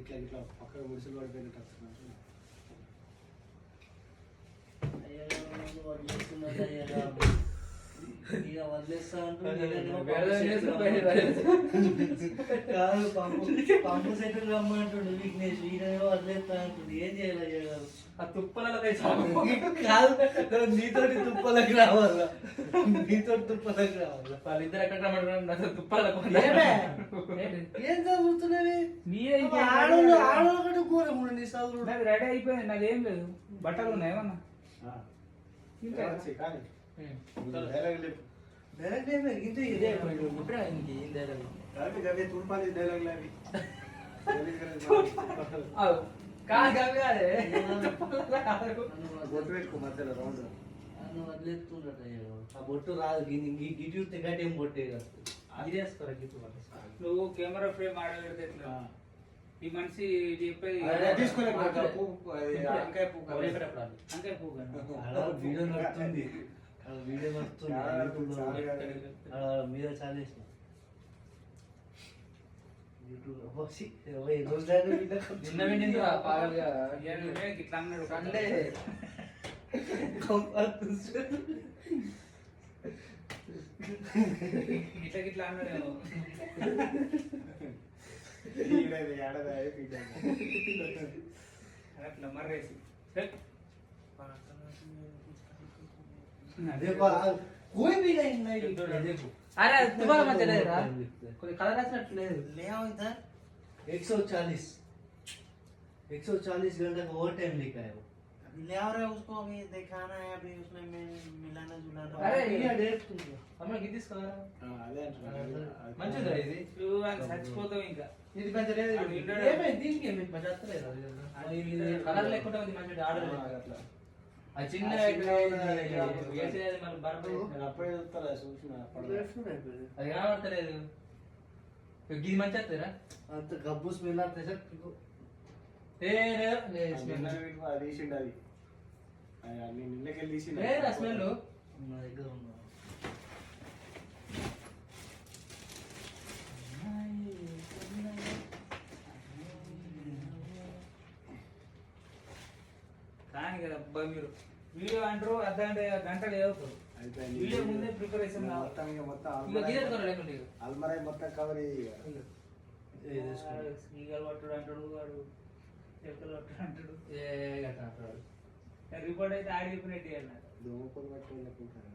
ఇట్లా ఇట్లా పక్కన ముడిసలు పడిపోయినట్టు వస్తున్నాడు. వదిలేస్తా కాదు పంపు సెట్లు రమ్మంటుండు విఘ్నేష్ వీడేమో వదిలేస్తా అంటుండు. ఏం చేయాలి? ఆ తుప్పలలో కాదు నీతోటి తుప్పలకు రావాలా, నీతోటి తుప్పలకు రావాలా. వాళ్ళిద్దరు ఎక్కడ రమ్మంటారు తుప్పలకు. ఏం చదువుతున్నవి? మీరే ఆడోళ్ళకంటే ఘోరం నీ చదువు. నాది రెడీ అయిపోయింది, నాది ఏం లేదు. బట్టలు ఉన్నాయి ఏమన్నా ఇంకా కానీ డైరెక్ట్ అయిపోయి ఇంత ఇదే అయిపోయింది. ఇప్పుడే ఇంకేం డైరెక్ట్ అవి తుర్పాలి డైలాగులు అవి బొట్టు పెట్టుకో మధ్యలో రౌండ్ వదిలేస్తుండట. ఆ బొట్టు రాదు, గిటి తెగటి ఏం బొట్టే కాదు. ఇదేస్తారా గిట్టు నువ్వు కెమెరా ఫ్రేమ్ ఆడ పెడితే ఈ మనిషి చెప్పేది అంకాయ పువ్వు అంకాయ పువ్వు వీడియో నడుస్తుంది, వీడియో నడుస్తుంది మీద చాలా వేసిన నిన్న విండింది పాగలుగా ఇట్లా అన్నాడు కండే ఇట్లా ఇట్లా అన్నాడు. అట్లా మర్రేసి అరే తుమాల మధ్య లేదురా, కొద్దిగా కథ రాసినట్టు లేదు. 140 घंटे का ओवर टाइम लिखा है वो. ले आ रहे उसको अभी दिखाना है, अभी उसमें मैं मिलाना जुलाना. అరే ఇది డైరెక్ట్ అమ్మ గిది తీసుకోరా. అదే మంచిదా ఇది? నువ్వు అని చచ్చిపోతావు ఇంకా. ఇది మంచిగా లేదు. ఏమైంది దీనికి? ఏమైంది మంచిగా వస్తలేదు అది. ఇది కలర్ లేకుండా ఉంది మంచిగా ఆర్డర్ అట్లా. ఆ చిన్న వేసేది మన బర్బర్ అప్పుడే చూస్తారా చూసిన అది కనబడతలేదు. ఇది మంచి వస్తుందిరా అంత గబ్బు స్మెల్ వస్తాయి సార్. అది తీసిండు, అది నిన్నకెళ్ళి తీసిండు స్మెల్ నా దగ్గర ఉన్నా. కానీ కదా అబ్బా మీరు వీడియో అంటారు గంటలు చదువుతారు. వీడియో ముందే ప్రిపరేషన్ మొత్తం అల్మరా మొత్తం కవర్ ఈగలు పట్టుడు అంటాడు, వాడు చెక్కలు పట్టుడు అంటాడు. రిపోర్ట్ అయితే ఆడి చెప్పినట్టు దోమ పొలు పట్టుకుంటారు.